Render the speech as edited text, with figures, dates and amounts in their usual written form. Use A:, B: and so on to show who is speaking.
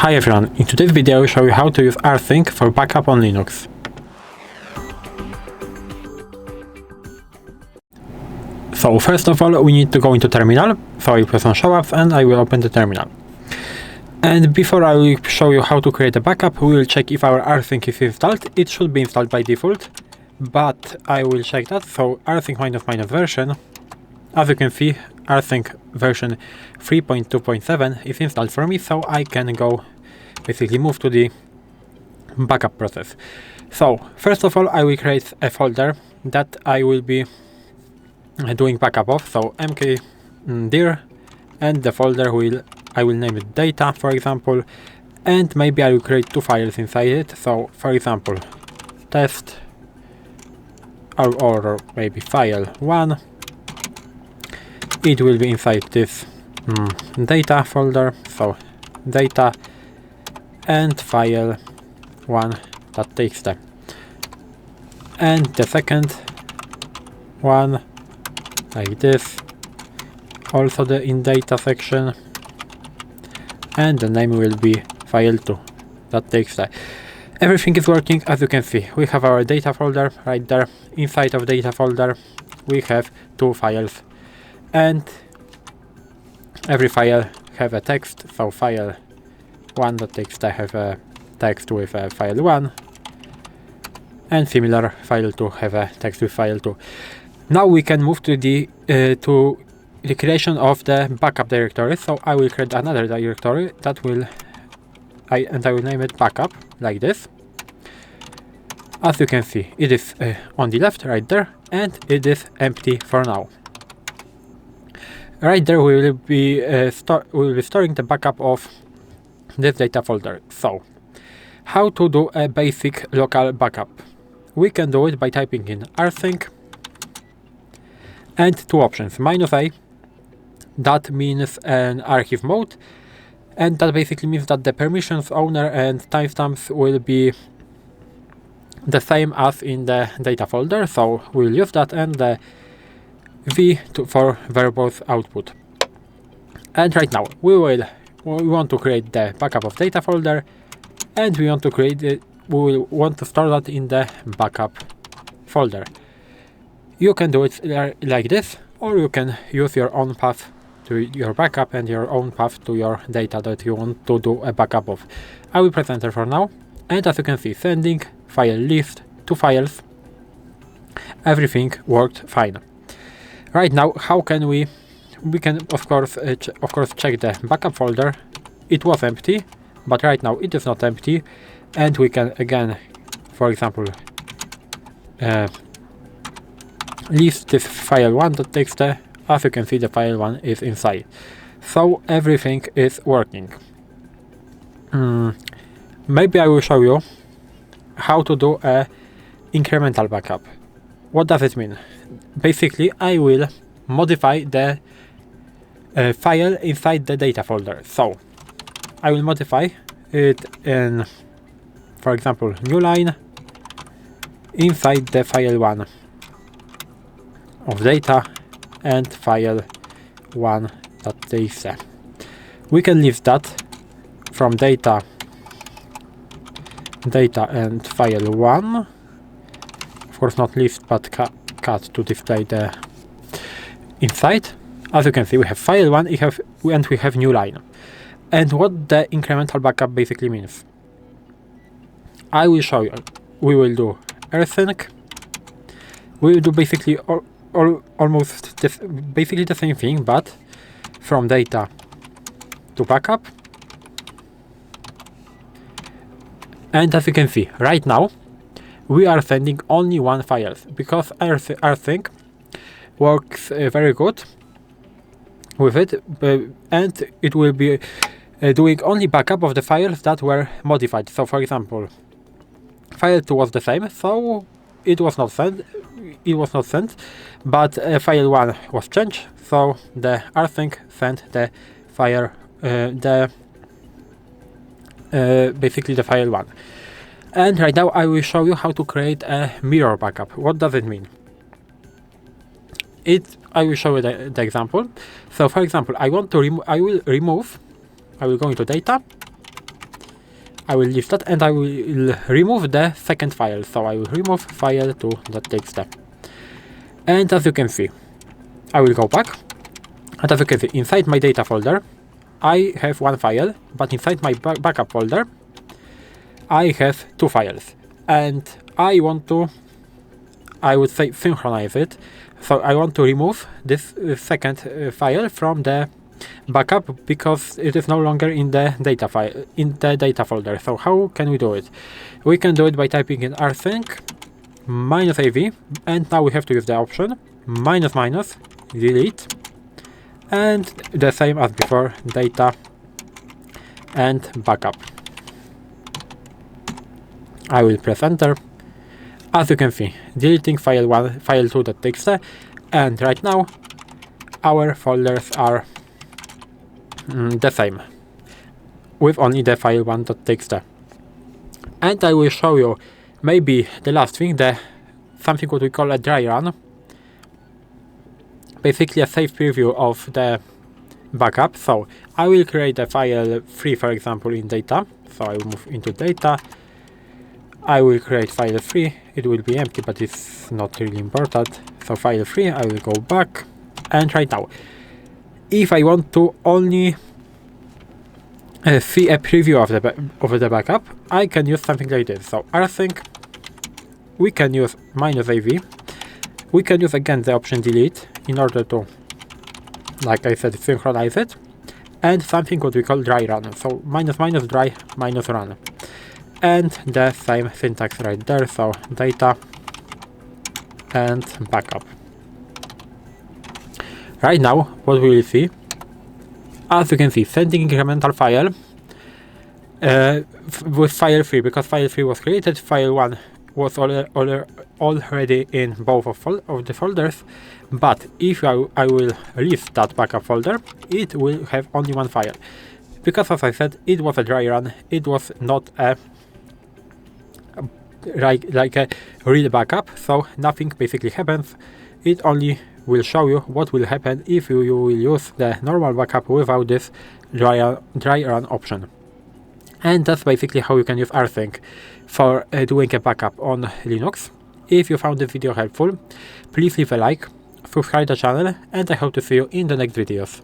A: Hi everyone, in today's video I will show you how to use rsync for backup on Linux. So first of all we need to go into terminal, so I press on show apps and I will open the terminal. And before I will show you how to create a backup, we will check if our rsync is installed. It should be installed by default, but I will check that. So rsync version, as you can see, rsync version 3.2.7 is installed for me, so I can go basically move to the backup process. So first of all I will create a folder that I will be doing backup of, so mkdir, and the folder I will name it data, for example, and maybe I will create two files inside it. So for example test or maybe file 1. It will be inside this data folder, so data and file 1.txt, and the second one like this, also the in data section, and the name will be file2.txt. Everything is working. As you can see, we have our data folder right there. Inside of data folder we have two files, and every file have a text, so file 1.txt have a text with file 1, and similar file 2 have a text with file 2. Now we can move to the creation of the backup directory. So I will create another directory that I will name it backup like this. As you can see, it is on the left right there, and it is empty for now. Right there we will be storing the backup of this data folder. So how to do a basic local backup? We can do it by typing in rsync and two options, -a, that means an archive mode, and that basically means that the permissions, owner and timestamps will be the same as in the data folder, so we'll use that, and the V for verbose output. And right now we want to create the backup of data folder, and we want to store that in the backup folder. You can do it like this, or you can use your own path to your backup and your own path to your data that you want to do a backup of. I will press enter for now, and as you can see, sending file list to files, everything worked fine. Right now, how can we can of course check the backup folder. It was empty, but right now it is not empty, and we can again, for example, list this file 1.txt. As you can see, the file 1 is inside, so everything is working. Maybe I will show you how to do a incremental backup. What does it mean? Basically, I will modify the file inside the data folder. So I will modify it in, for example, new line inside the file 1 of data and file 1.txt. We can leave that from data and file 1. Of course not list, but cut to display the inside. As you can see, we have file 1 and we have new line. And what the incremental backup basically means, I will show you. We will do rsync. We will do basically almost basically the same thing, but from data to backup. And as you can see, right now we are sending only one file, because rsync works very good with it, and it will be doing only backup of the files that were modified. So for example, file 2 was the same, so it was not sent, but file 1 was changed, so the rsync sent the file basically the file 1. And right now I will show you how to create a mirror backup. What does it mean? I will show you the example. So for example, I will go into data, I will leave that, and I will remove the second file. So I will remove file2.txt. And as you can see, I will go back, and as you can see, inside my data folder, I have one file, but inside my backup folder, I have two files. And I want to, I would say, synchronize it. So I want to remove this second file from the backup because it is no longer in the data file, in the data folder. So how can we do it? We can do it by typing in rsync -av, and now we have to use the option --, delete, and the same as before, data and backup. I will press enter. As you can see, deleting file1, file2.txt, and right now our folders are the same, with only the file1.txt. And I will show you maybe the last thing, something what we call a dry run, basically a safe preview of the backup. So I will create a file 3, for example, in data. So I will move into data. I will create file 3. It will be empty, but it's not really important. So file 3, I will go back, and right now, if I want to only see a preview of the backup, I can use something like this. So rsync, we can use -av, we can use again the option delete in order to, like I said, synchronize it, and something what we call dry run. So --, dry -run, and the same syntax right there. So data and backup. Right now, what we will see, as you can see, sending incremental file with file 3, because file 3 was created, file 1 was already in both of the folders, but if I will leave that backup folder, it will have only one file, because as I said, it was a dry run, it was not a like a real backup, so nothing basically happens. It only will show you what will happen if you will use the normal backup without this dry run option. And that's basically how you can use rsync for doing a backup on Linux. If you found the video helpful, please leave a like, subscribe the channel, and I hope to see you in the next videos.